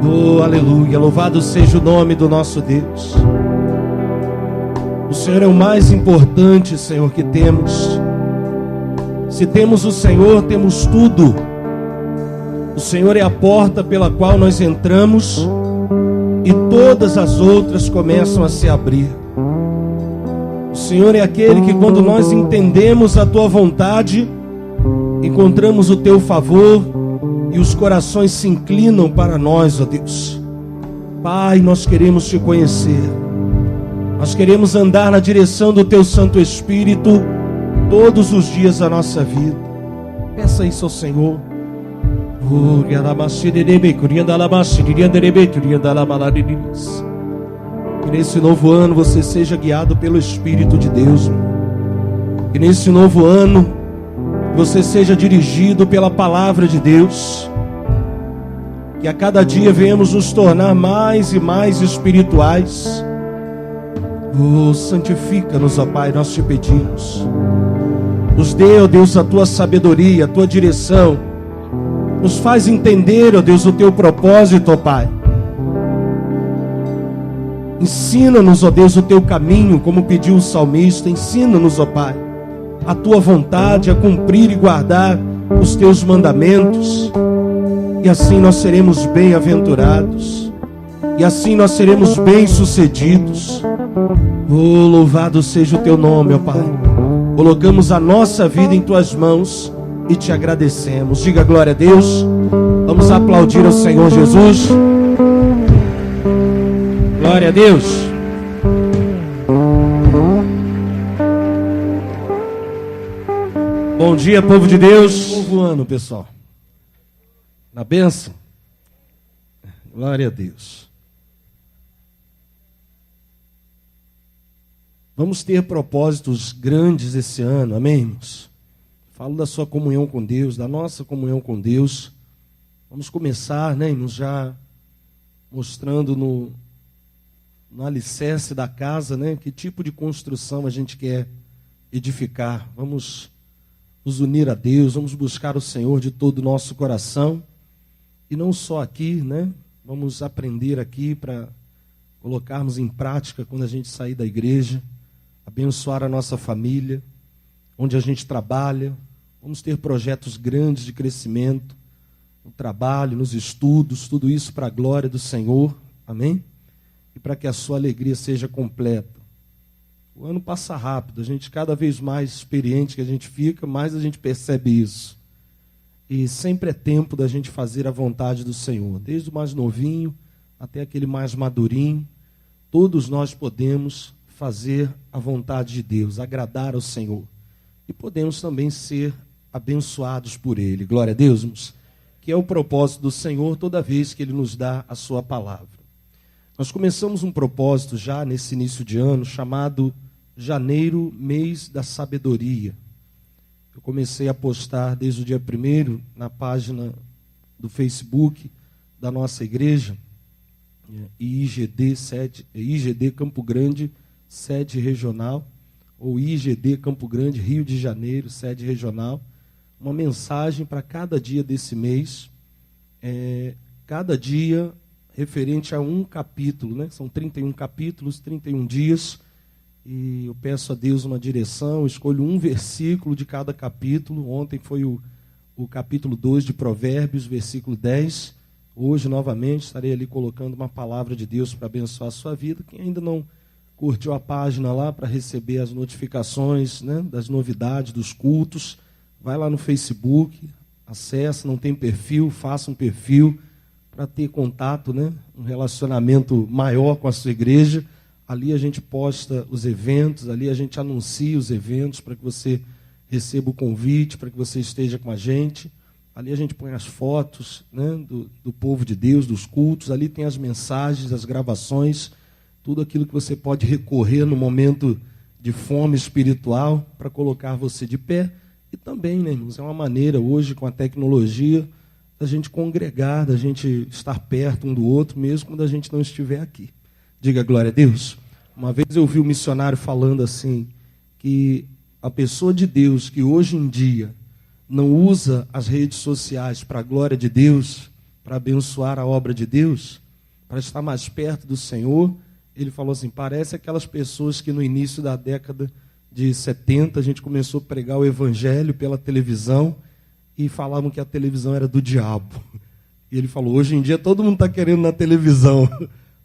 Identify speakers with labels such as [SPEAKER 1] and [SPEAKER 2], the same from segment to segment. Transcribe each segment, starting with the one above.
[SPEAKER 1] Oh, aleluia, louvado seja o nome do nosso Deus. O Senhor é o mais importante, Senhor, que temos. Se temos o Senhor, temos tudo. O Senhor é a porta pela qual nós entramos e todas as outras começam a se abrir. O Senhor é aquele que, quando nós entendemos a Tua vontade, encontramos o Teu favor e os corações se inclinam para nós, ó Deus. Pai, nós queremos Te conhecer. Nós queremos andar na direção do Teu Santo Espírito todos os dias da nossa vida. Peça isso ao Senhor. Que nesse novo ano você seja guiado pelo Espírito de Deus. Que nesse novo ano você seja dirigido pela palavra de Deus. Que a cada dia venhamos nos tornar mais e mais espirituais. Santifica-nos, ó Pai, nós te pedimos. Nos dê, ó Deus, a Tua sabedoria, a Tua direção. Nos faz entender, ó Deus, o Teu propósito, ó Pai. Ensina-nos, ó Deus, o Teu caminho, como pediu o salmista. Ensina-nos, ó Pai, a Tua vontade, a cumprir e guardar os Teus mandamentos. E assim nós seremos bem-aventurados. E assim nós seremos bem-sucedidos. Oh, louvado seja o Teu nome, ó Pai. Colocamos a nossa vida em Tuas mãos e Te agradecemos. Diga glória a Deus. Vamos aplaudir ao Senhor Jesus. Glória a Deus. Bom dia, povo de Deus. Novo ano, pessoal. Na bênção. Glória a Deus. Vamos ter propósitos grandes esse ano, amém, irmãos? Falo da sua comunhão com Deus, da nossa comunhão com Deus. Vamos começar, né, irmãos, já mostrando no alicerce da casa, né, que tipo de construção a gente quer edificar. Vamos nos unir a Deus, vamos buscar o Senhor de todo o nosso coração. E não só aqui, né, vamos aprender aqui para colocarmos em prática quando a gente sair da igreja. Abençoar a nossa família, onde a gente trabalha. Vamos ter projetos grandes de crescimento, no trabalho, nos estudos, tudo isso para a glória do Senhor, amém? E para que a sua alegria seja completa. O ano passa rápido, a gente cada vez mais experiente que a gente fica, mais a gente percebe isso. E sempre é tempo da gente fazer a vontade do Senhor, desde o mais novinho até aquele mais madurinho. Todos nós podemos fazer a vontade de Deus, agradar ao Senhor. E podemos também ser abençoados por Ele. Glória a Deus, irmãos. Que é o propósito do Senhor toda vez que Ele nos dá a sua palavra. Nós começamos um propósito já nesse início de ano, chamado Janeiro, Mês da Sabedoria. Eu comecei a postar desde o dia 1º na página do Facebook da nossa igreja, IGD Campo Grande, sede regional, ou IGD Campo Grande, Rio de Janeiro, sede regional, uma mensagem para cada dia desse mês, cada dia referente a um capítulo, né? São 31 capítulos, 31 dias, e eu peço a Deus uma direção, escolho um versículo de cada capítulo. Ontem foi o capítulo 2 de Provérbios, versículo 10, hoje novamente estarei ali colocando uma palavra de Deus para abençoar a sua vida. Quem ainda não curtiu a página lá para receber as notificações, né, das novidades, dos cultos, vai lá no Facebook, acessa, não tem perfil, faça um perfil para ter contato, né, um relacionamento maior com a sua igreja. Ali a gente posta os eventos, ali a gente anuncia os eventos para que você receba o convite, para que você esteja com a gente. Ali a gente põe as fotos, né, do povo de Deus, dos cultos, ali tem as mensagens, as gravações, tudo aquilo que você pode recorrer no momento de fome espiritual para colocar você de pé. E também, né, irmãos, é uma maneira hoje com a tecnologia da gente congregar, da gente estar perto um do outro, mesmo quando a gente não estiver aqui. Diga glória a Deus. Uma vez eu vi um missionário falando assim, que a pessoa de Deus que hoje em dia não usa as redes sociais para a glória de Deus, para abençoar a obra de Deus, para estar mais perto do Senhor, ele falou assim, parece aquelas pessoas que no início da década de 70 a gente começou a pregar o evangelho pela televisão e falavam que a televisão era do diabo. E ele falou, hoje em dia todo mundo está querendo na televisão,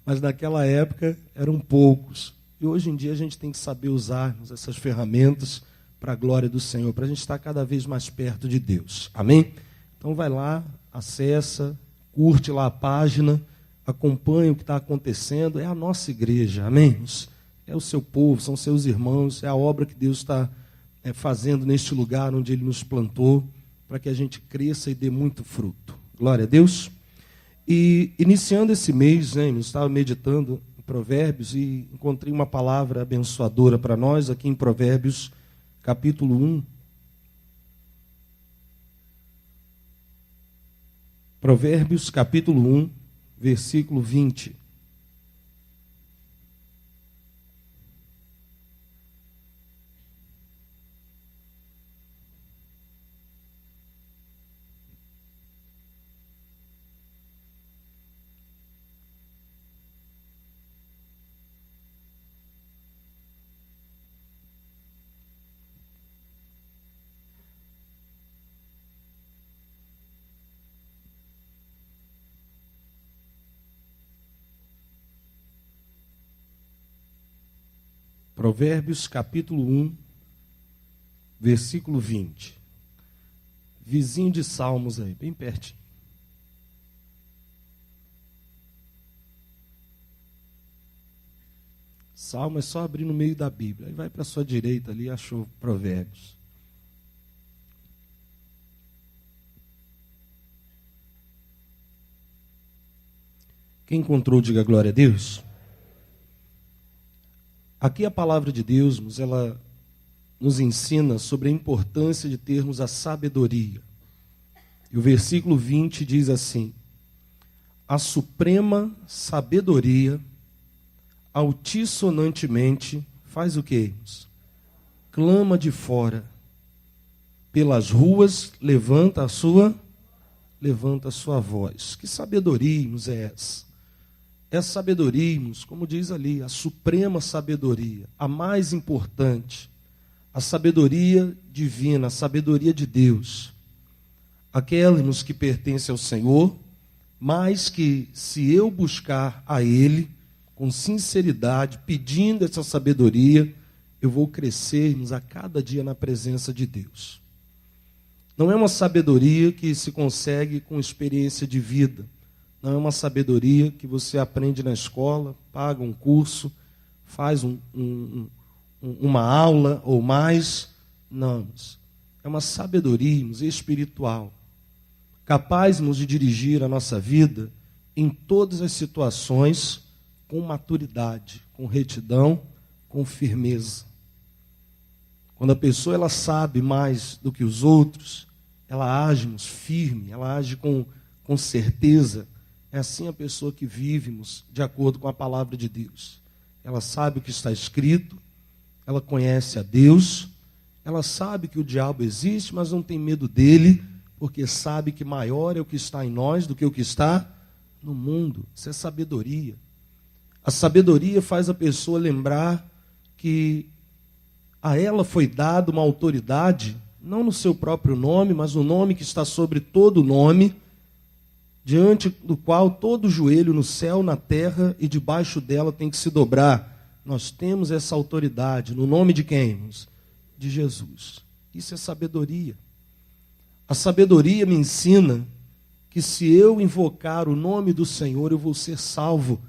[SPEAKER 1] mas naquela época eram poucos. E hoje em dia a gente tem que saber usar essas ferramentas para a glória do Senhor, para a gente estar cada vez mais perto de Deus. Amém? Então vai lá, acessa, curte lá a página, acompanha o que está acontecendo. É a nossa igreja, amém? É o seu povo, são seus irmãos, é a obra que Deus está fazendo neste lugar onde Ele nos plantou, para que a gente cresça e dê muito fruto. Glória a Deus. E iniciando esse mês, eu estava meditando em Provérbios e encontrei uma palavra abençoadora para nós aqui em Provérbios, capítulo 1. Provérbios, capítulo 1, versículo 20. Provérbios capítulo 1, versículo 20. Vizinho de Salmos aí, bem pertinho. Salmo é só abrir no meio da Bíblia. Aí vai para a sua direita ali, achou Provérbios. Quem encontrou, diga glória a Deus. Aqui a palavra de Deus, ela nos ensina sobre a importância de termos a sabedoria. E o versículo 20 diz assim: a suprema sabedoria, altissonantemente, faz o quê? Clama de fora. Pelas ruas, levanta a sua voz. Que sabedoria é essa? É sabedoria, como diz ali, a suprema sabedoria, a mais importante, a sabedoria divina, a sabedoria de Deus, aquela que pertence ao Senhor, mas que se eu buscar a Ele com sinceridade, pedindo essa sabedoria, eu vou crescermos a cada dia na presença de Deus. Não é uma sabedoria que se consegue com experiência de vida. Não é uma sabedoria que você aprende na escola, paga um curso, faz uma aula ou mais. Não. É uma sabedoria espiritual, capaz de dirigir a nossa vida em todas as situações com maturidade, com retidão, com firmeza. Quando a pessoa ela sabe mais do que os outros, ela age firme, ela age com certeza. É assim a pessoa que vivemos de acordo com a palavra de Deus. Ela sabe o que está escrito, ela conhece a Deus, ela sabe que o diabo existe, mas não tem medo dele, porque sabe que maior é o que está em nós do que o que está no mundo. Isso é sabedoria. A sabedoria faz a pessoa lembrar que a ela foi dada uma autoridade, não no seu próprio nome, mas no nome que está sobre todo nome, diante do qual todo joelho no céu, na terra e debaixo dela tem que se dobrar. Nós temos essa autoridade, no nome de quem? De Jesus. Isso é sabedoria. A sabedoria me ensina que se eu invocar o nome do Senhor, eu vou ser salvo.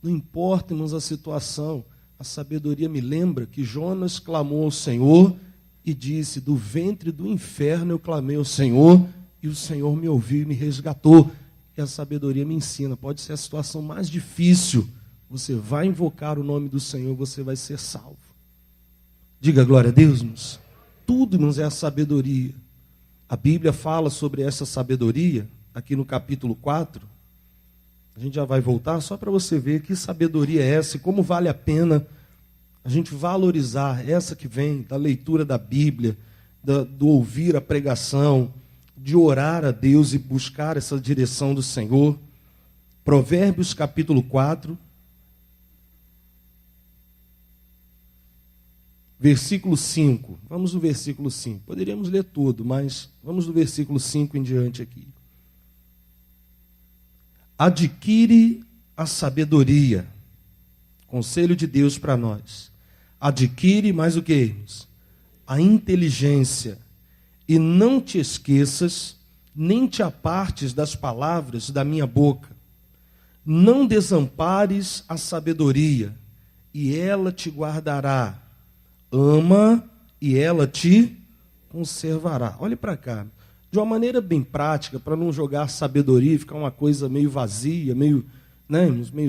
[SPEAKER 1] Não importa, irmãos, a situação. A sabedoria me lembra que Jonas clamou ao Senhor e disse, do ventre do inferno eu clamei ao Senhor e o Senhor me ouviu e me resgatou. E a sabedoria me ensina, pode ser a situação mais difícil, você vai invocar o nome do Senhor, você vai ser salvo. Diga glória a Deus, irmãos. Tudo, irmãos, é a sabedoria. A Bíblia fala sobre essa sabedoria, aqui no capítulo 4. A gente já vai voltar, só para você ver que sabedoria é essa e como vale a pena a gente valorizar essa que vem da leitura da Bíblia, do ouvir a pregação, de orar a Deus e buscar essa direção do Senhor. Provérbios capítulo 4, versículo 5. Vamos no versículo 5. Poderíamos ler tudo, mas vamos do versículo 5 em diante aqui. Adquire a sabedoria. Conselho de Deus para nós. Adquire mais o que? A inteligência. E não te esqueças, nem te apartes das palavras da minha boca. Não desampares a sabedoria, e ela te guardará. Ama, e ela te conservará. Olhe para cá. De uma maneira bem prática, para não jogar sabedoria e ficar uma coisa meio vazia, meio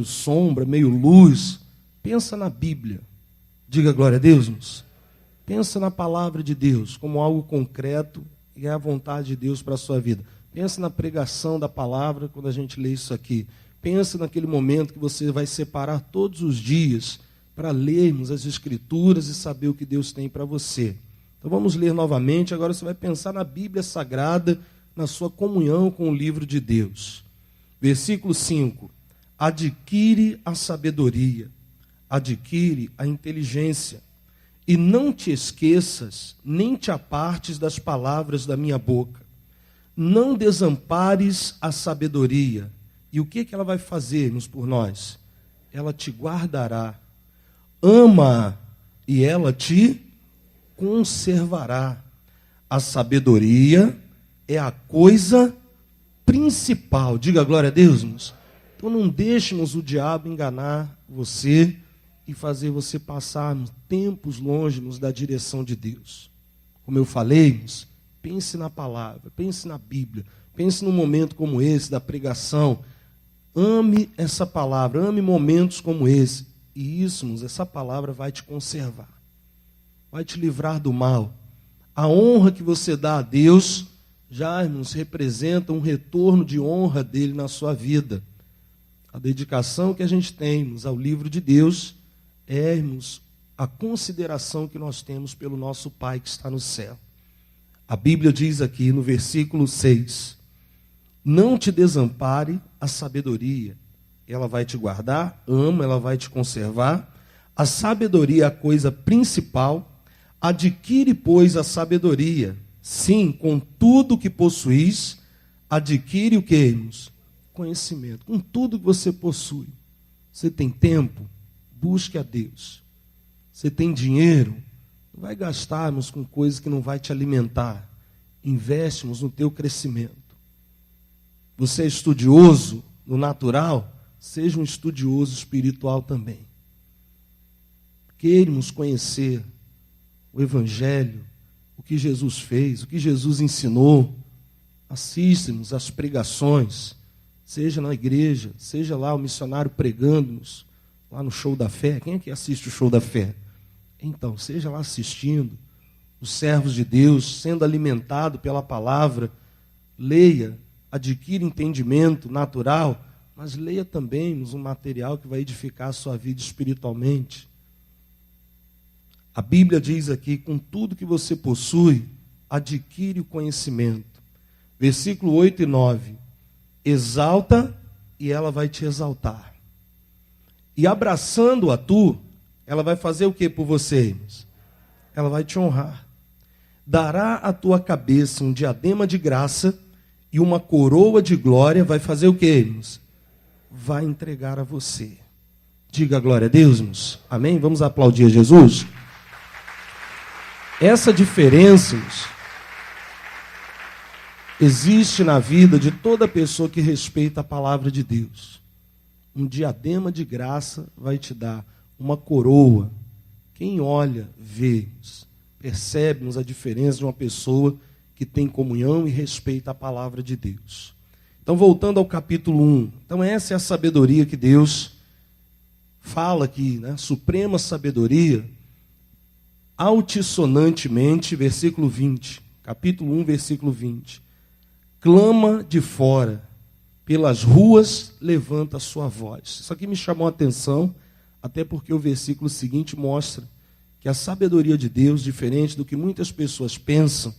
[SPEAKER 1] sombra, meio luz. Pensa na Bíblia. Diga glória a Deus, irmãos. Pensa na palavra de Deus como algo concreto e é a vontade de Deus para a sua vida. Pensa na pregação da palavra quando a gente lê isso aqui. Pensa naquele momento que você vai separar todos os dias para lermos as Escrituras e saber o que Deus tem para você. Então vamos ler novamente. Agora você vai pensar na Bíblia Sagrada, na sua comunhão com o livro de Deus. Versículo 5. Adquire a sabedoria, adquire a inteligência. E não te esqueças, nem te apartes das palavras da minha boca. Não desampares a sabedoria. E o que ela vai fazer-nos por nós? Ela te guardará. Ama, e ela te conservará. A sabedoria é a coisa principal. Diga glória a Deus, irmãos. Então não deixemos o diabo enganar você e fazer você passar tempos longe da direção de Deus. Como eu falei, pense na palavra, pense na Bíblia, pense num momento como esse, da pregação. Ame essa palavra, ame momentos como esse. E isso, essa palavra vai te conservar, vai te livrar do mal. A honra que você dá a Deus, já, irmãos, representa um retorno de honra dele na sua vida. A dedicação que a gente tem ao livro de Deus é, irmãos, a consideração que nós temos pelo nosso Pai que está no céu. A Bíblia diz aqui no versículo 6, não te desampare a sabedoria, ela vai te guardar, ama, ela vai te conservar. A sabedoria é a coisa principal, adquire, pois, a sabedoria. Sim, com tudo que possuís, adquire o que, irmãos? Conhecimento. Com tudo que você possui. Você tem tempo? Busque a Deus. Você tem dinheiro? Não vai gastarmos com coisas que não vai te alimentar. Investimos no teu crescimento. Você é estudioso no natural? Seja um estudioso espiritual também. Queremos conhecer o Evangelho, o que Jesus fez, o que Jesus ensinou. Assiste-nos às pregações, seja na igreja, seja lá o missionário pregando-nos, lá no Show da Fé. Quem é que assiste o Show da Fé? Então, seja lá assistindo, os servos de Deus, sendo alimentado pela palavra. Leia, adquira entendimento natural, mas leia também um material que vai edificar a sua vida espiritualmente. A Bíblia diz aqui, com tudo que você possui, adquire o conhecimento. Versículo 8 e 9. Exalta, e ela vai te exaltar. E abraçando-a tu, ela vai fazer o que por vocês? Ela vai te honrar. Dará à tua cabeça um diadema de graça e uma coroa de glória. Vai fazer o que, irmãos? Vai entregar a você. Diga glória a Deus, irmãos. Amém? Vamos aplaudir a Jesus? Essa diferença, irmãos, existe na vida de toda pessoa que respeita a palavra de Deus. Um diadema de graça vai te dar uma coroa. Quem olha, vê, percebe-nos a diferença de uma pessoa que tem comunhão e respeita a palavra de Deus. Então, voltando ao capítulo 1. Então, essa é a sabedoria que Deus fala aqui, né? Suprema sabedoria, altissonantemente, versículo 20. Capítulo 1, versículo 20. Clama de fora, pelas ruas levanta a sua voz. Isso aqui me chamou a atenção, até porque o versículo seguinte mostra que a sabedoria de Deus, diferente do que muitas pessoas pensam,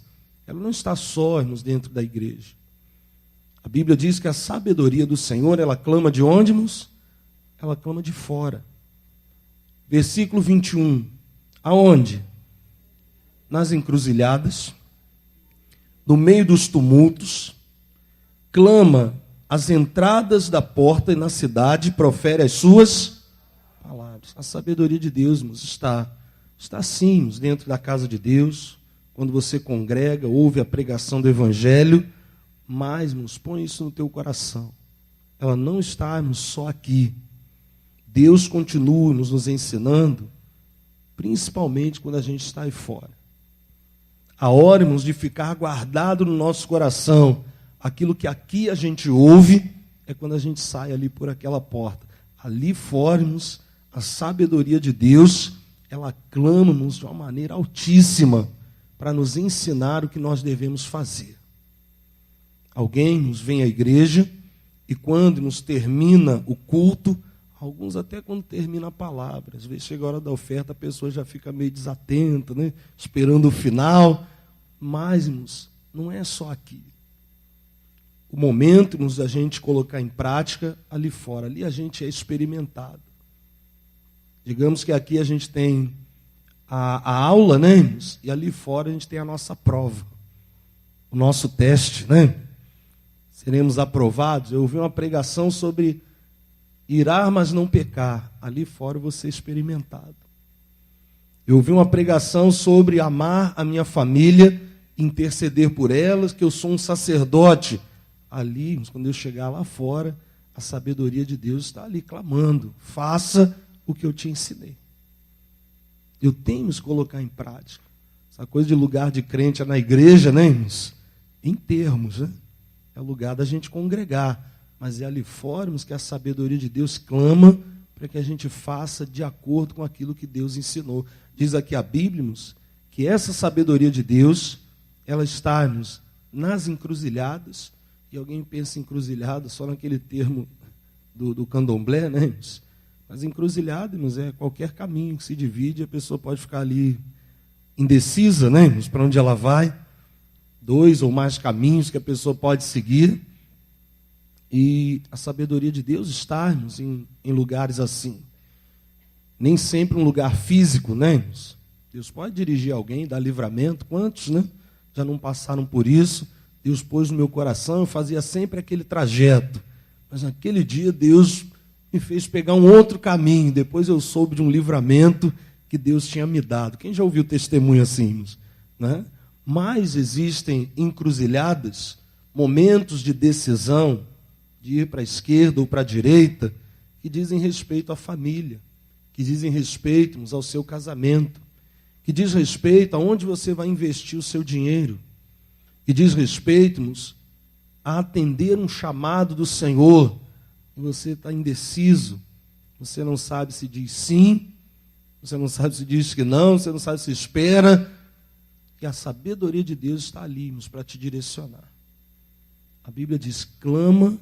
[SPEAKER 1] ela não está só, irmãos, dentro da igreja. A Bíblia diz que a sabedoria do Senhor, ela clama de onde, irmãos? Ela clama de fora. Versículo 21. Aonde? Nas encruzilhadas, no meio dos tumultos, clama às entradas da porta e na cidade, profere as suas palavras. A sabedoria de Deus, irmãos, está sim, irmãos, dentro da casa de Deus, quando você congrega, ouve a pregação do Evangelho, mas, irmãos, põe isso no teu coração. Ela não está, irmãos, só aqui. Deus continua nos ensinando, principalmente quando a gente está aí fora. A hora, irmãos, de ficar guardado no nosso coração aquilo que aqui a gente ouve, é quando a gente sai ali por aquela porta. Ali fora, irmãos, a sabedoria de Deus, ela clama-nos de uma maneira altíssima para nos ensinar o que nós devemos fazer. Alguém nos vem à igreja e quando nos termina o culto, alguns até quando termina a palavra, às vezes chega a hora da oferta, a pessoa já fica meio desatenta, né? Esperando o final. Mas, irmãos, não é só aqui. O momento, irmãos, da gente colocar em prática ali fora. Ali a gente é experimentado. Digamos que aqui a gente tem a aula, né, irmãos? E ali fora a gente tem a nossa prova. O nosso teste, né? Seremos aprovados. Eu ouvi uma pregação sobre irar, mas não pecar. Ali fora eu vou ser experimentado. Eu ouvi uma pregação sobre amar a minha família, interceder por elas, que eu sou um sacerdote. Ali, quando eu chegar lá fora, a sabedoria de Deus está ali clamando. Faça o que eu te ensinei. Eu tenho que colocar em prática. Essa coisa de lugar de crente é na igreja, né, irmãos? Em termos, né? É o lugar da gente congregar. Mas é ali fora, irmãos, que a sabedoria de Deus clama para que a gente faça de acordo com aquilo que Deus ensinou. Diz aqui a Bíblia, irmãos, que essa sabedoria de Deus, ela está, irmãos, nas encruzilhadas. E alguém pensa em encruzilhada só naquele termo do candomblé, né, irmãos? Mas encruzilhada, irmãos, é qualquer caminho que se divide, a pessoa pode ficar ali indecisa, né, irmãos, para onde ela vai. 2 ou mais caminhos que a pessoa pode seguir. E a sabedoria de Deus está, irmãos, em lugares assim. Nem sempre um lugar físico, né, irmãos? Deus pode dirigir alguém, dar livramento. Quantos, né, já não passaram por isso? Deus pôs no meu coração, eu fazia sempre aquele trajeto. Mas naquele dia Deus me fez pegar um outro caminho. Depois eu soube de um livramento que Deus tinha me dado. Quem já ouviu testemunho assim, irmãos? Né? Mas existem encruzilhadas, momentos de decisão, de ir para a esquerda ou para a direita, que dizem respeito à família, que dizem respeito, irmãos, ao seu casamento, que diz respeito aonde você vai investir o seu dinheiro, que diz respeito, irmãos, a atender um chamado do Senhor, e você está indeciso, você não sabe se diz sim, você não sabe se diz que não, você não sabe se espera, e a sabedoria de Deus está ali, irmãos, para te direcionar. A Bíblia diz, clama,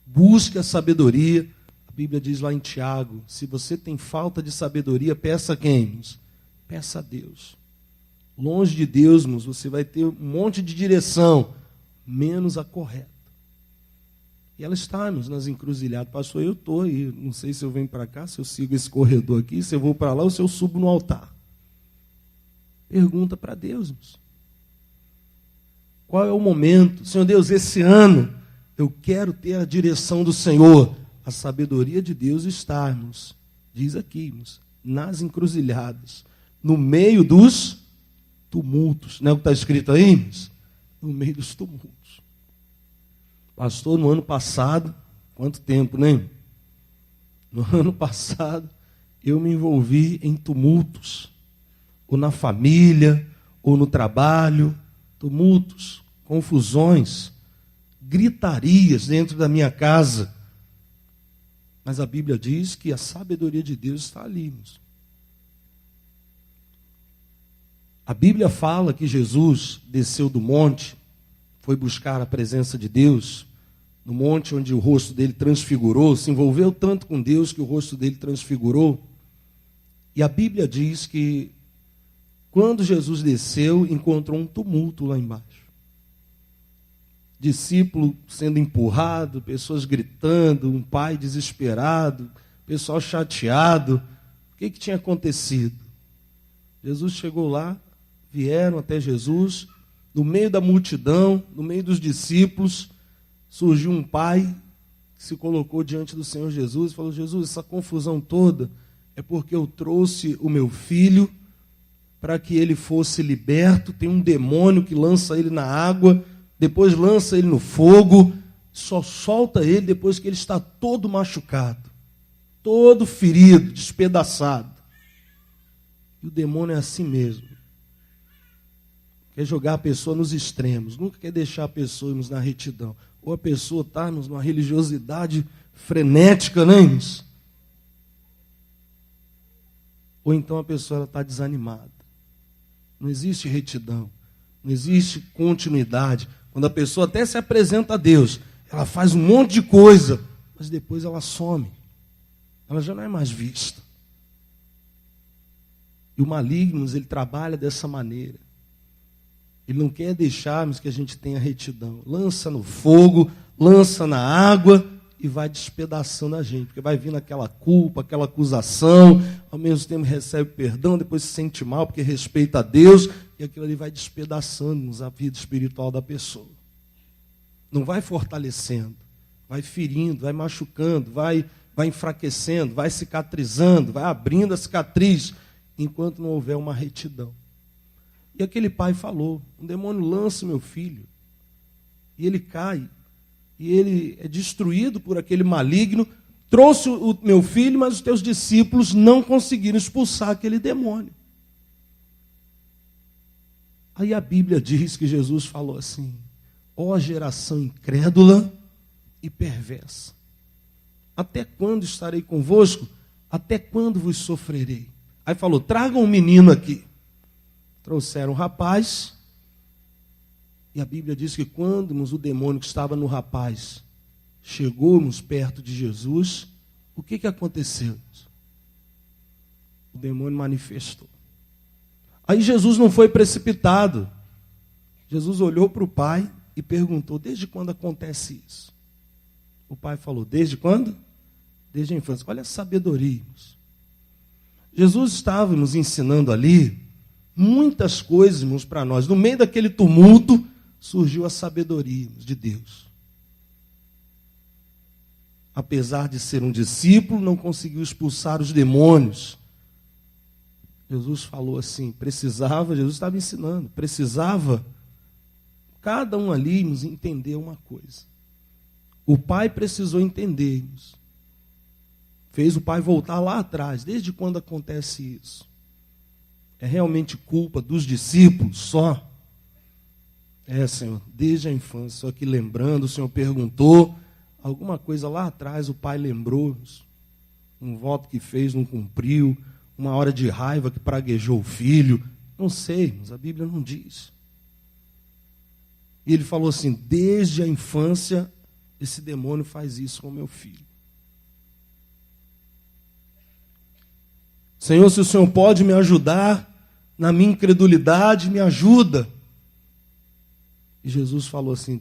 [SPEAKER 1] busque a sabedoria. A Bíblia diz lá em Tiago, se você tem falta de sabedoria, peça a quem, irmãos? Peça a Deus. Longe de Deus, irmãos, você vai ter um monte de direção, menos a correta. E ela está, irmãos, nas encruzilhadas. Pastor, eu estou aí, não sei se eu venho para cá, se eu sigo esse corredor aqui, se eu vou para lá ou se eu subo no altar. Pergunta para Deus, irmãos. Qual é o momento? Senhor Deus, esse ano eu quero ter a direção do Senhor. A sabedoria de Deus está, irmãos, diz aqui, irmãos, nas encruzilhadas, no meio dos tumultos. Não é o que está escrito aí, irmãos? No meio dos tumultos. Pastor, no ano passado, quanto tempo, né? No ano passado, eu me envolvi em tumultos, ou na família, ou no trabalho, tumultos, confusões, gritarias dentro da minha casa. Mas a Bíblia diz que a sabedoria de Deus está ali, irmãos. A Bíblia fala que Jesus desceu do monte, foi buscar a presença de Deus, no monte onde o rosto dele transfigurou, se envolveu tanto com Deus que o rosto dele transfigurou. E a Bíblia diz que quando Jesus desceu, encontrou um tumulto lá embaixo. discípulo sendo empurrado, pessoas gritando, um pai desesperado, pessoal chateado. O que tinha acontecido? Jesus chegou lá, vieram até Jesus, no meio da multidão, no meio dos discípulos, surgiu um pai que se colocou diante do Senhor Jesus e falou: Jesus, essa confusão toda é porque eu trouxe o meu filho para que ele fosse liberto. Tem um demônio que lança ele na água, depois lança ele no fogo, só solta ele depois que ele está todo machucado, todo ferido, despedaçado. E o demônio é assim mesmo. Quer jogar a pessoa nos extremos, nunca quer deixar a pessoa irmos na retidão. Ou a pessoa está numa religiosidade frenética, né, irmãos? Ou então a pessoa está desanimada. Não existe retidão, não existe continuidade. Quando a pessoa até se apresenta a Deus, ela faz um monte de coisa, mas depois ela some. Ela já não é mais vista. E o maligno, ele trabalha dessa maneira. Ele não quer deixarmos que a gente tenha retidão. Lança no fogo, lança na água e vai despedaçando a gente. Porque vai vindo aquela culpa, aquela acusação, ao mesmo tempo recebe perdão, depois se sente mal porque respeita a Deus, e aquilo ali vai despedaçando a vida espiritual da pessoa. Não vai fortalecendo, vai ferindo, vai machucando, vai enfraquecendo, vai cicatrizando, vai abrindo a cicatriz, enquanto não houver uma retidão. E aquele pai falou: um demônio lança meu filho, e ele cai, e ele é destruído por aquele maligno. Trouxe o meu filho, mas os teus discípulos não conseguiram expulsar aquele demônio. Aí a Bíblia diz que Jesus falou assim: ó geração incrédula e perversa, até quando estarei convosco? Até quando vos sofrerei? Aí falou: tragam um menino aqui. Trouxeram um rapaz, e a Bíblia diz que quando o demônio que estava no rapaz chegamos perto de Jesus, o que aconteceu? O demônio manifestou. Aí Jesus não foi precipitado. Jesus olhou para o pai e perguntou: desde quando acontece isso? O pai falou: desde quando? Desde a infância. Olha a sabedoria, irmãos. Jesus estava nos ensinando ali muitas coisas, irmãos, para nós. No meio daquele tumulto, surgiu a sabedoria, irmãos, de Deus. Apesar de ser um discípulo, não conseguiu expulsar os demônios. Jesus falou assim, Jesus estava ensinando, precisava cada um ali nos entender uma coisa. O pai precisou entender, irmãos. Fez o pai voltar lá atrás. Desde quando acontece isso? É realmente culpa dos discípulos só? Senhor, desde a infância. Só que lembrando, o Senhor perguntou, alguma coisa lá atrás o pai lembrou, um voto que fez, não cumpriu, uma hora de raiva que praguejou o filho. Não sei, mas a Bíblia não diz. E ele falou assim: desde a infância esse demônio faz isso com meu filho. Senhor, se o Senhor pode me ajudar na minha incredulidade, me ajuda. E Jesus falou assim: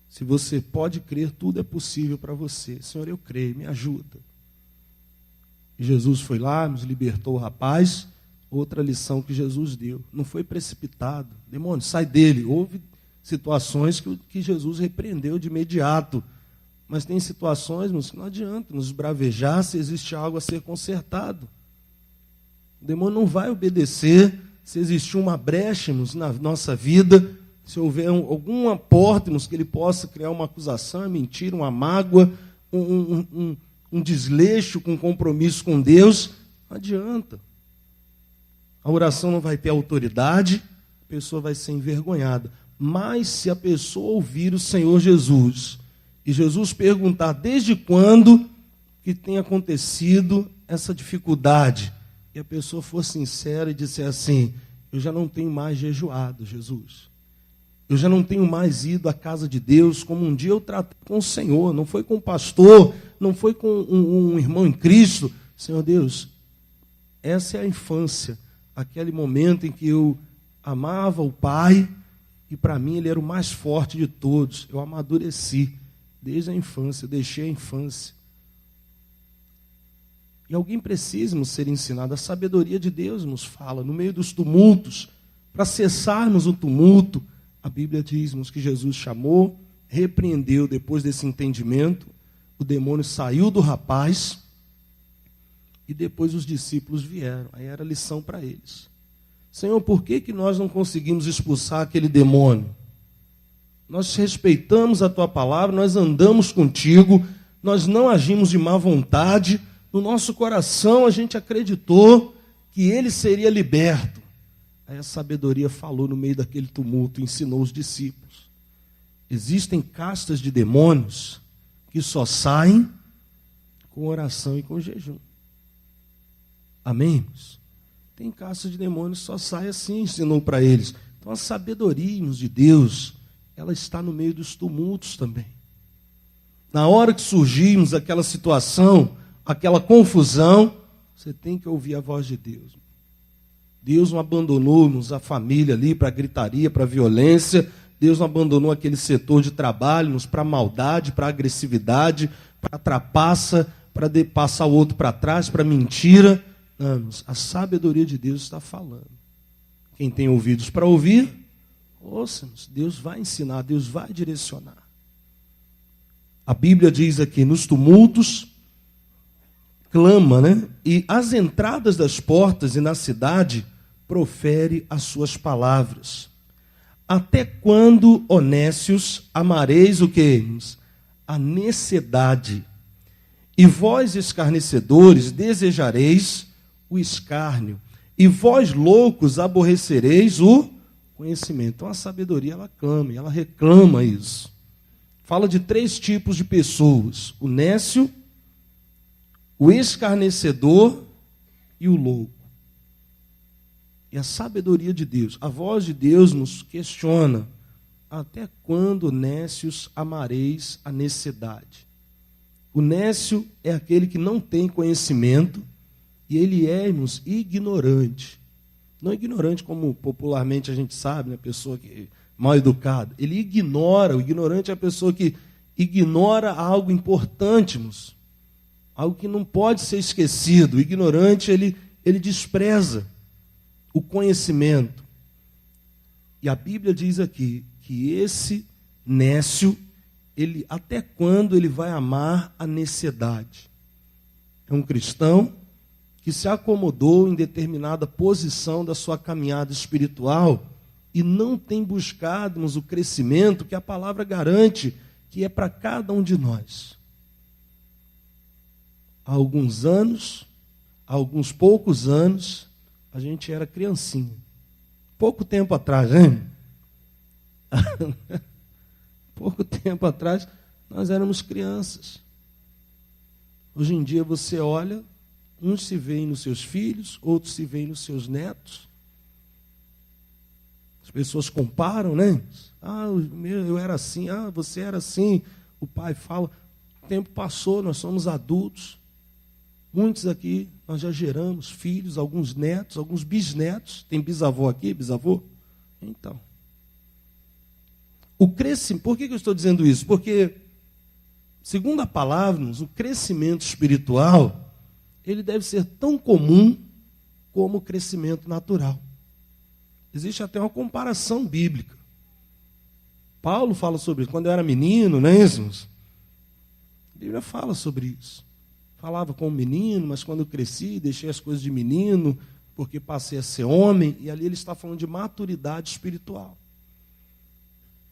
[SPEAKER 1] se você pode crer, tudo é possível para você. Senhor, eu creio, me ajuda. E Jesus foi lá, nos libertou o rapaz. Outra lição que Jesus deu: não foi precipitado. Demônio, sai dele. Houve situações que Jesus repreendeu de imediato. Mas tem situações, irmãos, que não adianta nos bravejar se existe algo a ser consertado. O demônio não vai obedecer se existir uma brecha, irmãos, na nossa vida, se houver alguma porta, irmãos, que ele possa criar uma acusação, uma mentira, uma mágoa, um desleixo com compromisso com Deus. Não adianta. A oração não vai ter autoridade, a pessoa vai ser envergonhada. Mas se a pessoa ouvir o Senhor Jesus, e Jesus perguntar desde quando que tem acontecido essa dificuldade, e a pessoa for sincera e disser assim: eu já não tenho mais jejuado, Jesus. Eu já não tenho mais ido à casa de Deus como um dia eu tratei com o Senhor. Não foi com o pastor, não foi com um irmão em Cristo. Senhor Deus, essa é a infância, aquele momento em que eu amava o Pai, E para mim ele era o mais forte de todos. Eu amadureci desde a infância, eu deixei a infância. E alguém precisa ser ensinado. A sabedoria de Deus nos fala, no meio dos tumultos, para cessarmos o tumulto. A Bíblia diz-nos que Jesus chamou, repreendeu depois desse entendimento, o demônio saiu do rapaz, e depois os discípulos vieram. Aí era lição para eles. Senhor, por que nós não conseguimos expulsar aquele demônio? Nós respeitamos a tua palavra, nós andamos contigo, nós não agimos de má vontade, no nosso coração a gente acreditou que ele seria liberto. Aí a sabedoria falou no meio daquele tumulto, ensinou os discípulos. Existem castas de demônios que só saem com oração e com jejum. Amém, irmãos? Tem castas de demônios que só saem assim, ensinou para eles. Então a sabedoria, irmãos, de Deus, ela está no meio dos tumultos também. Na hora que surgirmos aquela situação, aquela confusão, você tem que ouvir a voz de Deus. Deus não abandonou a família ali para a gritaria, para a violência. Deus não abandonou aquele setor de trabalho para a maldade, para a agressividade, para a trapaça, para passar o outro para trás, para a mentira. Não, a sabedoria de Deus está falando. Quem tem ouvidos para ouvir, ouçamos. Deus vai ensinar, Deus vai direcionar. A Bíblia diz aqui, nos tumultos, clama, né? E às entradas das portas e na cidade, profere as suas palavras. Até quando, honestos, amareis o que? A necessidade. E vós, escarnecedores, desejareis o escárnio. E vós, loucos, aborrecereis o conhecimento. Então a sabedoria, ela clama, ela reclama isso. Fala de 3 tipos de pessoas: o nécio, o escarnecedor e o louco. E a sabedoria de Deus, a voz de Deus nos questiona: até quando, nécios, amareis a necessidade? O nécio é aquele que não tem conhecimento, e ele é, irmãos, ignorante. Não ignorante como popularmente a gente sabe, né? Pessoa que mal educada. Ele ignora, o ignorante é a pessoa que ignora algo importante, irmãos. Algo que não pode ser esquecido. O ignorante, ele despreza o conhecimento. E a Bíblia diz aqui que esse nécio, até quando ele vai amar a necessidade? É um cristão que se acomodou em determinada posição da sua caminhada espiritual e não tem buscado o crescimento que a palavra garante que é para cada um de nós. Há alguns anos, há alguns poucos anos, a gente era criancinha. Pouco tempo atrás, hein? Pouco tempo atrás, nós éramos crianças. Hoje em dia você olha, uns se veem nos seus filhos, outros se veem nos seus netos. As pessoas comparam, né? Eu era assim, você era assim. O pai fala, o tempo passou, nós somos adultos. Muitos aqui, nós já geramos filhos, alguns netos, alguns bisnetos. Tem bisavô aqui, bisavô? Então. Por que eu estou dizendo isso? Porque, segundo a palavra, o crescimento espiritual, ele deve ser tão comum como o crescimento natural. Existe até uma comparação bíblica. Paulo fala sobre isso. Quando eu era menino, não é isso? A Bíblia fala sobre isso. Falava como menino, mas quando eu cresci, deixei as coisas de menino, porque passei a ser homem, e ali ele está falando de maturidade espiritual.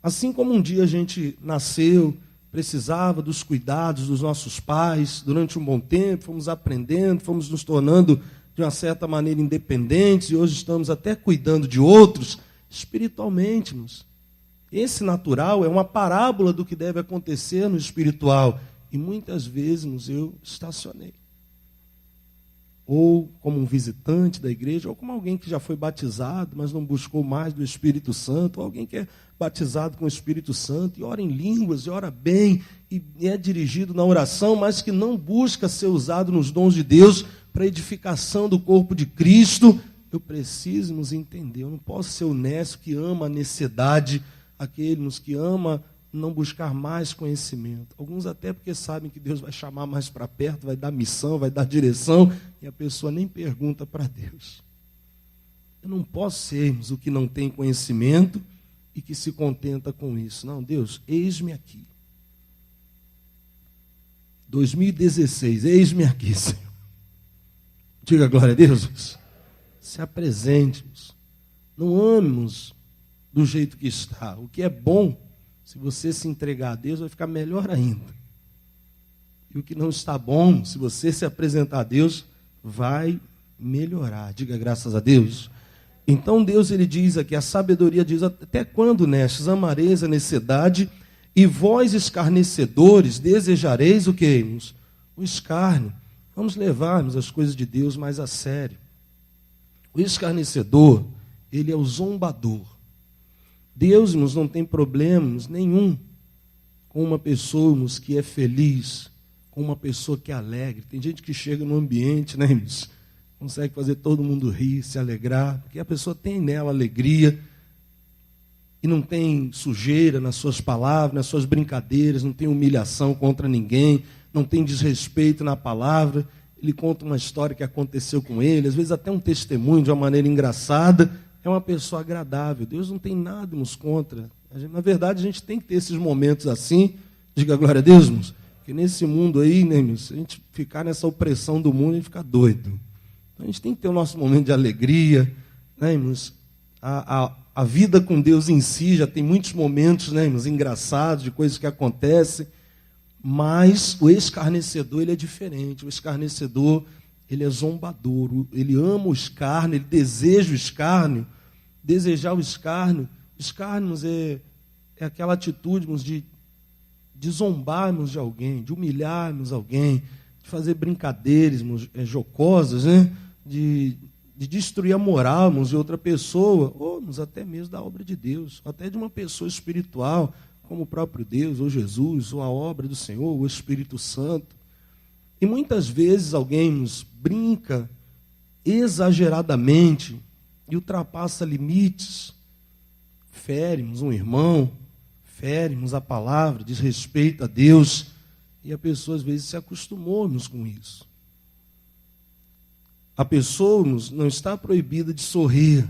[SPEAKER 1] Assim como um dia a gente nasceu, precisava dos cuidados dos nossos pais, durante um bom tempo, fomos aprendendo, fomos nos tornando, de uma certa maneira, independentes, e hoje estamos até cuidando de outros, espiritualmente. Esse natural é uma parábola do que deve acontecer no espiritual. E muitas vezes eu estacionei. Ou como um visitante da igreja, ou como alguém que já foi batizado, mas não buscou mais do Espírito Santo, ou alguém que é batizado com o Espírito Santo, e ora em línguas, e ora bem, e é dirigido na oração, mas que não busca ser usado nos dons de Deus para edificação do corpo de Cristo. eu preciso nos entender. Eu não posso ser o nécio que ama a necessidade, aqueles que ama não buscar mais conhecimento. Alguns até porque sabem que Deus vai chamar mais para perto, vai dar missão, vai dar direção, e a pessoa nem pergunta para Deus. Eu não posso sermos o que não tem conhecimento e que se contenta com isso. Não, Deus, eis-me aqui. 2016, eis-me aqui, Senhor. Diga glória a Deus. Se apresente-nos. Não ame-nos do jeito que está. O que é bom, se você se entregar a Deus, vai ficar melhor ainda. E o que não está bom, se você se apresentar a Deus, vai melhorar. Diga graças a Deus. Então Deus, ele diz aqui, a sabedoria diz, até quando, nestes, amareis a necessidade, e vós, escarnecedores, desejareis o que? O escárnio. Vamos levarmos as coisas de Deus mais a sério. O escarnecedor, ele é o zombador. Deus não tem problemas nenhum com uma pessoa que é feliz, com uma pessoa que é alegre. Tem gente que chega no ambiente, né, irmãos? Consegue fazer todo mundo rir, se alegrar, porque a pessoa tem nela alegria, e não tem sujeira nas suas palavras, nas suas brincadeiras, não tem humilhação contra ninguém, não tem desrespeito na palavra. Ele conta uma história que aconteceu com ele, às vezes até um testemunho de uma maneira engraçada. É uma pessoa agradável. Deus não tem nada nos contra. Na verdade, a gente tem que ter esses momentos assim. Diga glória a Deus, irmãos. Porque nesse mundo aí, né, irmãos, se a gente ficar nessa opressão do mundo, a gente fica doido. Então, a gente tem que ter o nosso momento de alegria, né, irmãos? A vida com Deus em si já tem muitos momentos, né, irmãos, engraçados, de coisas que acontecem, mas o escarnecedor, ele é diferente. O escarnecedor, ele é zombador, ele ama o escárnio, ele deseja o escárnio. Desejar o escárnio é aquela atitude, irmãos, de zombarmos de alguém, de humilharmos alguém, de fazer brincadeiras, irmãos, jocosas, né? De destruir a moral, irmãos, de outra pessoa, ou até mesmo da obra de Deus, até de uma pessoa espiritual, como o próprio Deus, ou Jesus, ou a obra do Senhor, ou o Espírito Santo. E muitas vezes alguém nos brinca exageradamente e ultrapassa limites, fere-nos um irmão, fere-nos a palavra, desrespeita a Deus, e a pessoa às vezes se acostumou com isso. A pessoa não está proibida de sorrir,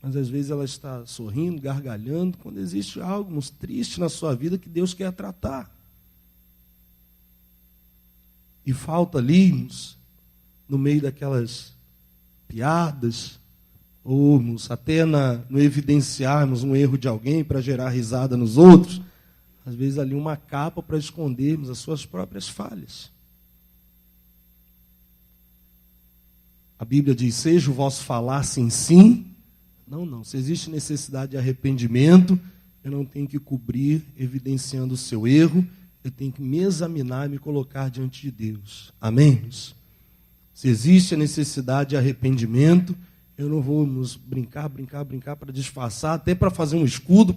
[SPEAKER 1] mas às vezes ela está sorrindo, gargalhando, quando existe algo triste na sua vida que Deus quer tratar. E falta ali, no meio daquelas piadas, ou até no evidenciarmos um erro de alguém para gerar risada nos outros, às vezes ali uma capa para escondermos as suas próprias falhas. A Bíblia diz, seja o vosso falar sim, sim. Não. Se existe necessidade de arrependimento, eu não tenho que cobrir evidenciando o seu erro, eu tenho que me examinar e me colocar diante de Deus. Amém? Se existe a necessidade de arrependimento, eu não vou nos brincar para disfarçar, até para fazer um escudo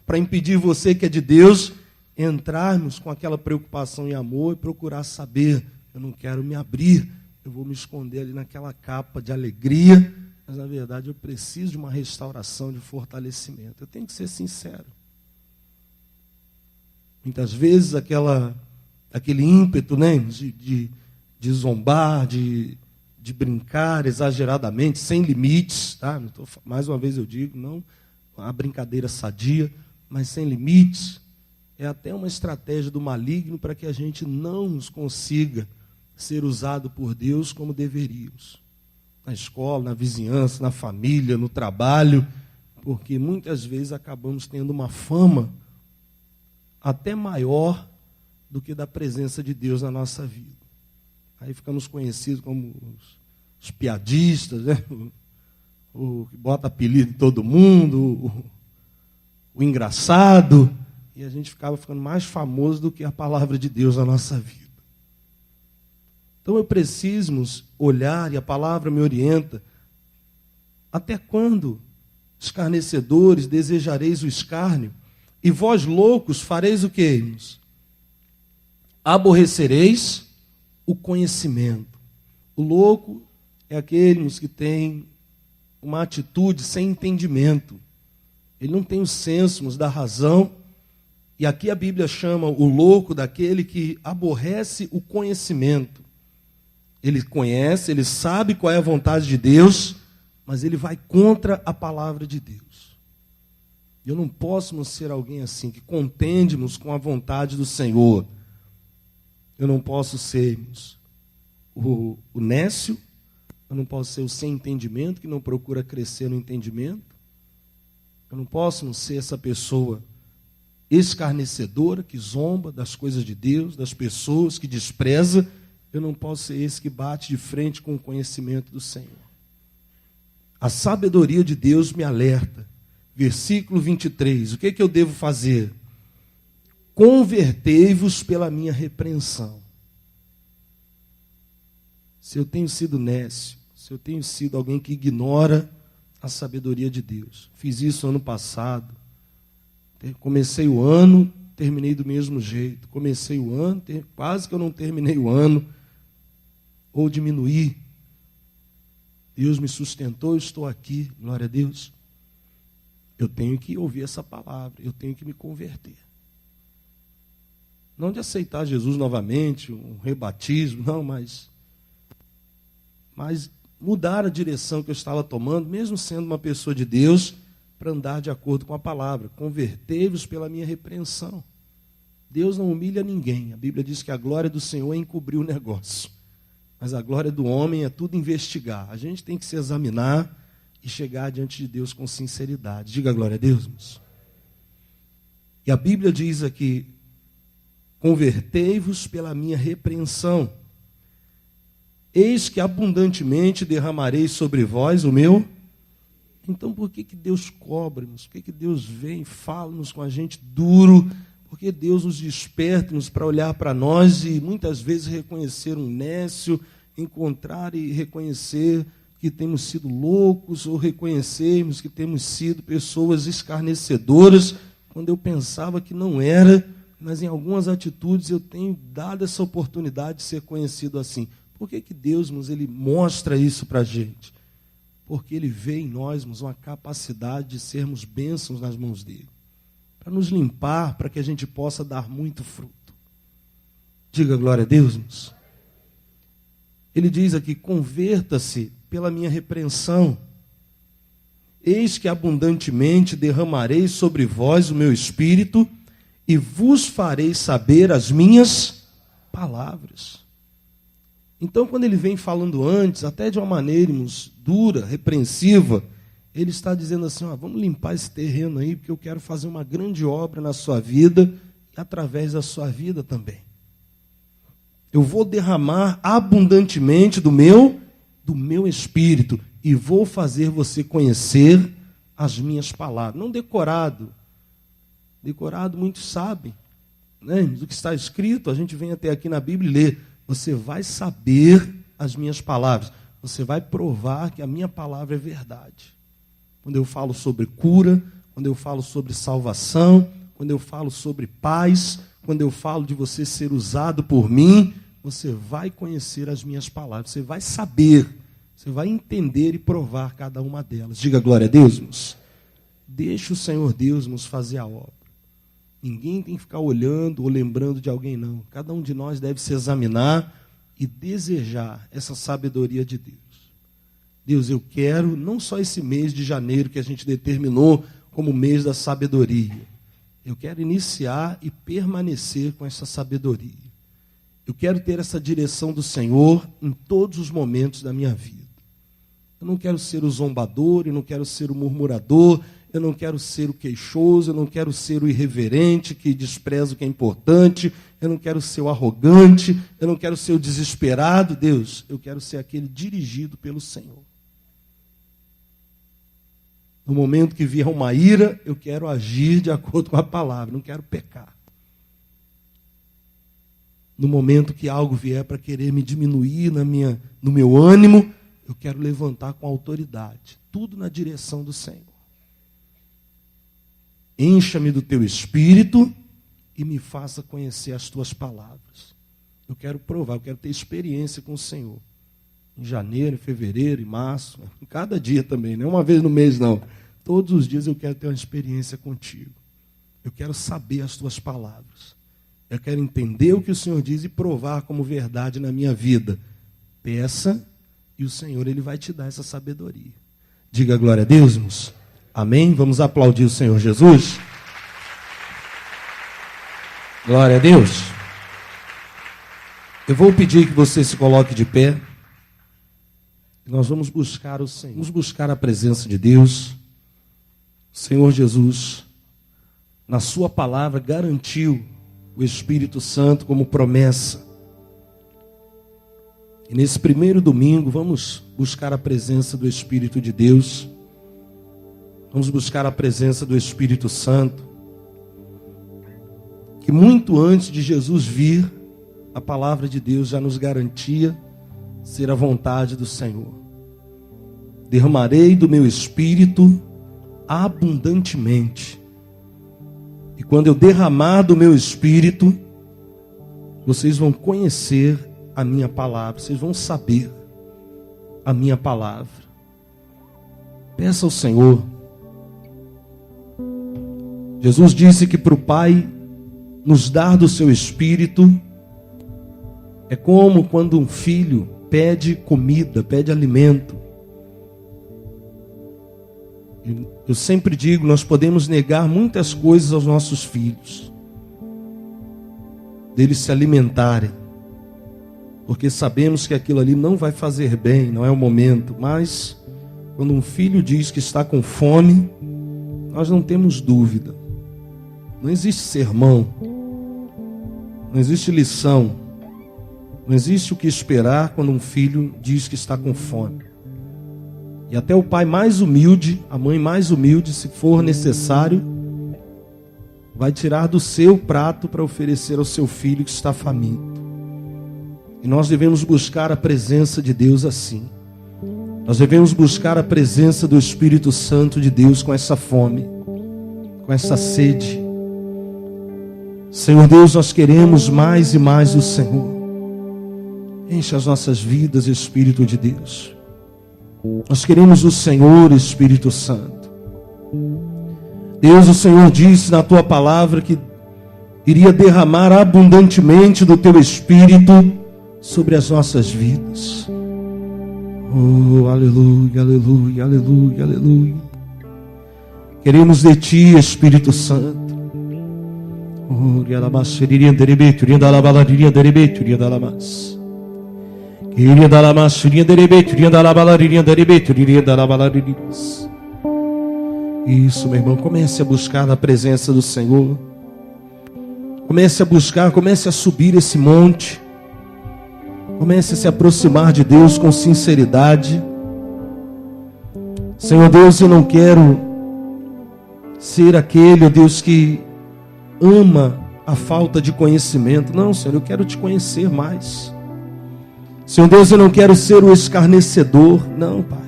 [SPEAKER 1] para impedir você que é de Deus, entrarmos com aquela preocupação e amor e procurar saber. Eu não quero me abrir, eu vou me esconder ali naquela capa de alegria, mas na verdade eu preciso de uma restauração, de fortalecimento. Eu tenho que ser sincero. Muitas vezes aquele ímpeto, né, de zombar, de brincar exageradamente, sem limites, tá? Mais uma vez eu digo, não uma brincadeira sadia, mas sem limites, é até uma estratégia do maligno para que a gente não nos consiga ser usado por Deus como deveríamos. Na escola, na vizinhança, na família, no trabalho, porque muitas vezes acabamos tendo uma fama até maior do que da presença de Deus na nossa vida. Aí ficamos conhecidos como os piadistas, né? O que bota apelido em todo mundo, o engraçado, e a gente ficava ficando mais famoso do que a palavra de Deus na nossa vida. Então eu preciso olhar, e a palavra me orienta, até quando, escarnecedores, desejareis o escárnio, e vós loucos fareis o que, irmãos? Aborrecereis o conhecimento. O louco é aquele que tem uma atitude sem entendimento. Ele não tem o senso da razão. E aqui a Bíblia chama o louco daquele que aborrece o conhecimento. Ele conhece, ele sabe qual é a vontade de Deus, mas ele vai contra a palavra de Deus. Eu não posso ser alguém assim, que contendemos com a vontade do Senhor. Eu não posso ser o nécio, eu não posso ser o sem entendimento, que não procura crescer no entendimento. Eu não posso ser essa pessoa escarnecedora, que zomba das coisas de Deus, das pessoas, que despreza. Eu não posso ser esse que bate de frente com o conhecimento do Senhor. A sabedoria de Deus me alerta. Versículo 23. O que eu devo fazer? Convertei-vos pela minha repreensão. Se eu tenho sido nécio, se eu tenho sido alguém que ignora a sabedoria de Deus. Fiz isso ano passado. Comecei o ano, terminei do mesmo jeito. Comecei o ano, quase que eu não terminei o ano. Ou diminuí. Deus me sustentou, eu estou aqui, glória a Deus. Eu tenho que ouvir essa palavra, eu tenho que me converter. Não de aceitar Jesus novamente, um rebatismo, não, mas mudar a direção que eu estava tomando, mesmo sendo uma pessoa de Deus, para andar de acordo com a palavra. Convertei-vos pela minha repreensão. Deus não humilha ninguém. A Bíblia diz que a glória do Senhor é encobrir o negócio. Mas a glória do homem é tudo investigar. A gente tem que se examinar e chegar diante de Deus com sinceridade. Diga glória a Deus, irmãos. E a Bíblia diz aqui, convertei-vos pela minha repreensão. Eis que abundantemente derramarei sobre vós o meu. Então por que Deus cobra-nos? Por que Deus vem e fala-nos com a gente duro? Porque Deus nos desperta-nos para olhar para nós e muitas vezes reconhecer um nécio, encontrar e reconhecer que temos sido loucos, ou reconhecermos que temos sido pessoas escarnecedoras, quando eu pensava que não era, mas em algumas atitudes eu tenho dado essa oportunidade de ser conhecido assim. Por que Deus ele mostra isso para a gente? Porque Ele vê em nós uma capacidade de sermos bênçãos nas mãos dEle. Para nos limpar, para que a gente possa dar muito fruto. Diga glória a Deus, irmãos. Ele diz aqui, converta-se pela minha repreensão. Eis que abundantemente derramarei sobre vós o meu espírito e vos farei saber as minhas palavras. Então, quando ele vem falando antes, até de uma maneira dura, repreensiva, ele está dizendo assim, vamos limpar esse terreno aí, porque eu quero fazer uma grande obra na sua vida e através da sua vida também. Eu vou derramar abundantemente do meu espírito e vou fazer você conhecer as minhas palavras. Não decorado. Decorado muitos sabem, né? Do que está escrito, a gente vem até aqui na Bíblia e lê. Você vai saber as minhas palavras. Você vai provar que a minha palavra é verdade. Quando eu falo sobre cura, quando eu falo sobre salvação, quando eu falo sobre paz, quando eu falo de você ser usado por mim, você vai conhecer as minhas palavras. Você vai saber, você vai entender e provar cada uma delas. Diga glória a Deus, irmãos. Deixa o Senhor Deus nos fazer a obra. Ninguém tem que ficar olhando ou lembrando de alguém, não. Cada um de nós deve se examinar e desejar essa sabedoria de Deus. Deus, eu quero, não só esse mês de janeiro que a gente determinou como mês da sabedoria. Eu quero iniciar e permanecer com essa sabedoria. Eu quero ter essa direção do Senhor em todos os momentos da minha vida. Eu não quero ser o zombador, eu não quero ser o murmurador, eu não quero ser o queixoso, eu não quero ser o irreverente que despreza o que é importante, eu não quero ser o arrogante, eu não quero ser o desesperado. Deus, eu quero ser aquele dirigido pelo Senhor. No momento que vier uma ira, eu quero agir de acordo com a palavra, não quero pecar. No momento que algo vier para querer me diminuir no meu ânimo, eu quero levantar com autoridade, tudo na direção do Senhor. Encha-me do teu espírito e me faça conhecer as tuas palavras. Eu quero provar, eu quero ter experiência com o Senhor. em janeiro, em fevereiro, em março, em cada dia também, não é uma vez no mês não. Todos os dias eu quero ter uma experiência contigo. Eu quero saber as tuas palavras. Eu quero entender o que o Senhor diz e provar como verdade na minha vida. Peça e o Senhor, Ele vai te dar essa sabedoria. Diga glória a Deus, irmãos. Amém? Vamos aplaudir o Senhor Jesus. Glória a Deus. Eu vou pedir que você se coloque de pé. Nós vamos buscar o Senhor. Vamos buscar a presença de Deus. O Senhor Jesus, na sua palavra, garantiu o Espírito Santo como promessa. E nesse primeiro domingo, vamos buscar a presença do Espírito de Deus. Vamos buscar a presença do Espírito Santo. Que muito antes de Jesus vir, a palavra de Deus já nos garantia ser a vontade do Senhor. Derramarei do meu Espírito abundantemente. E quando eu derramar do meu Espírito, vocês vão conhecer a minha palavra, vocês vão saber a minha palavra. Peça ao Senhor. Jesus disse que para o Pai nos dar do seu Espírito é como quando um filho pede comida, pede alimento. Eu sempre digo, nós podemos negar muitas coisas aos nossos filhos, deles se alimentarem, porque sabemos que aquilo ali não vai fazer bem, não é o momento. Mas quando um filho diz que está com fome, nós não temos dúvida. Não existe sermão, não existe lição, não existe o que esperar quando um filho diz que está com fome. E até o pai mais humilde, a mãe mais humilde, se for necessário, vai tirar do seu prato para oferecer ao seu filho que está faminto. E nós devemos buscar a presença de Deus assim. Nós devemos buscar a presença do Espírito Santo de Deus com essa fome, com essa sede. Senhor Deus, nós queremos mais e mais do Senhor. Enche as nossas vidas, Espírito de Deus. Nós queremos o Senhor, Espírito Santo. Deus, o Senhor disse na tua palavra que iria derramar abundantemente do teu Espírito sobre as nossas vidas. Oh, aleluia, aleluia, aleluia, aleluia. Queremos de ti, Espírito Santo. Oh, isso, meu irmão, comece a buscar a presença do Senhor. Comece a buscar, comece a subir esse monte. Comece a se aproximar de Deus com sinceridade. Senhor Deus, eu não quero ser aquele, ó Deus, que ama a falta de conhecimento. Não, Senhor, eu quero te conhecer mais. Senhor Deus, eu não quero ser o escarnecedor. Não, Pai.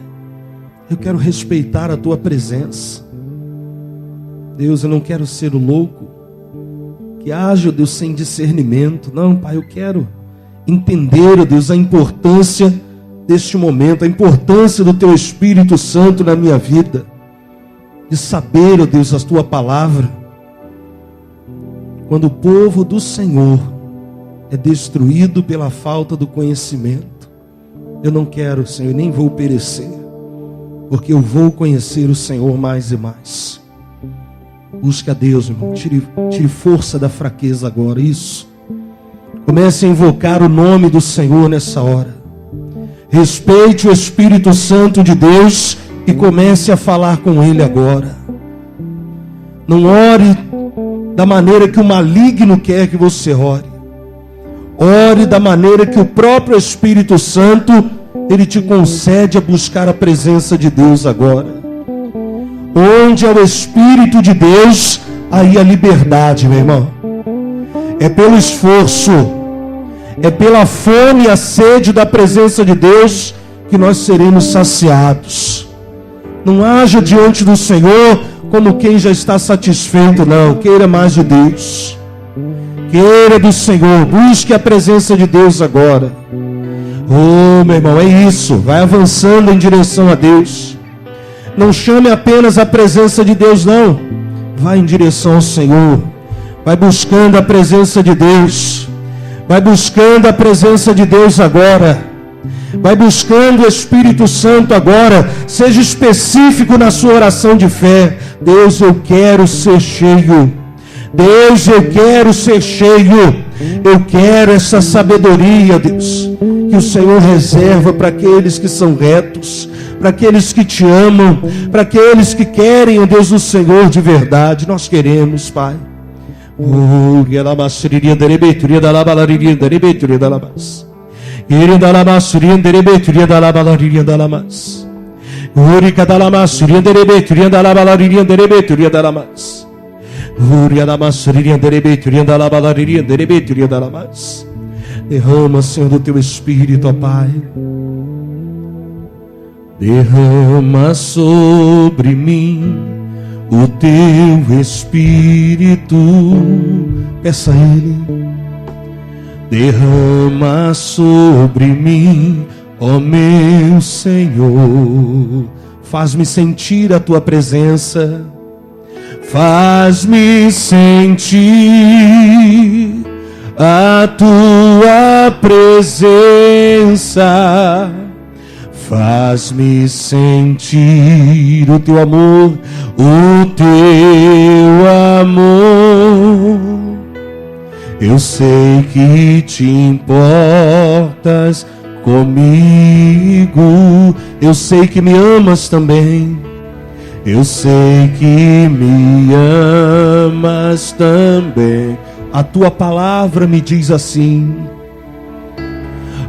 [SPEAKER 1] Eu quero respeitar a tua presença. Deus, eu não quero ser o louco que age, ó Deus, sem discernimento. Não, Pai, eu quero entender, ó Deus, a importância deste momento, a importância do teu Espírito Santo na minha vida, de saber, ó Deus, a tua palavra. Quando o povo do Senhor é destruído pela falta do conhecimento, eu não quero, Senhor, nem vou perecer, porque eu vou conhecer o Senhor mais e mais. Busque a Deus, irmão. Tire força da fraqueza agora. Isso. Comece a invocar o nome do Senhor nessa hora. Respeite o Espírito Santo de Deus e comece a falar com Ele agora. Não ore da maneira que o maligno quer que você ore. Ore da maneira que o próprio Espírito Santo, Ele te concede a buscar a presença de Deus agora. Onde é o Espírito de Deus, aí a liberdade, meu irmão. É pelo esforço, é pela fome e a sede da presença de Deus que nós seremos saciados. Não haja diante do Senhor como quem já está satisfeito, não. Queira mais de Deus. Queira do Senhor. Busque a presença de Deus agora. Oh, meu irmão, é isso. Vai avançando em direção a Deus. Não chame apenas a presença de Deus, não. Vai em direção ao Senhor. Vai buscando a presença de Deus. Vai buscando a presença de Deus agora. Vai buscando o Espírito Santo agora. Seja específico na sua oração de fé. Deus, eu quero ser cheio. Deus, eu quero ser cheio. Eu quero essa sabedoria, Deus, que o Senhor reserva para aqueles que são retos, para aqueles que te amam, para aqueles que querem o Deus do Senhor de verdade. Nós queremos, Pai. Derrama, Senhor, do teu Espírito, ó Pai. Derrama sobre mim o teu Espírito. Peça a Ele. Derrama sobre mim, ó meu Senhor. Faz-me sentir a tua presença. Faz-me sentir a tua presença. Faz-me sentir o teu amor, o teu amor. Eu sei que te importas comigo. Eu sei que me amas também. Eu sei que me amas também. A tua palavra me diz assim.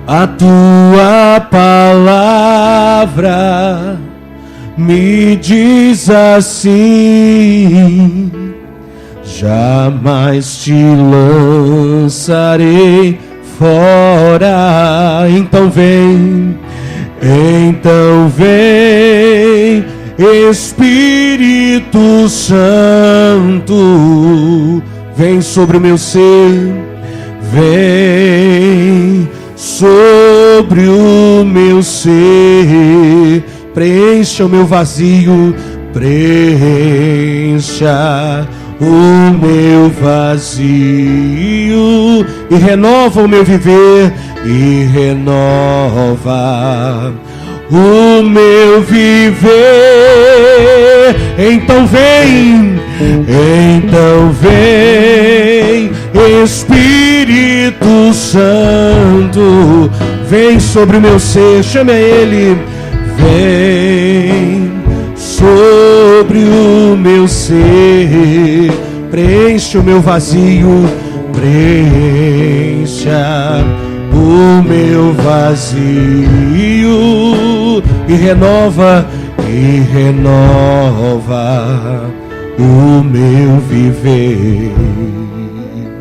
[SPEAKER 1] A tua palavra me diz assim. Jamais te lançarei fora. Então vem, Espírito Santo, vem sobre o meu ser, vem sobre o meu ser, preencha o meu vazio, preencha o meu vazio e renova o meu viver, e renova o meu viver. Então vem, Espírito Santo, vem sobre o meu ser, chame a Ele, vem sobre o meu ser, preenche o meu vazio, preencha o meu vazio e renova o meu viver.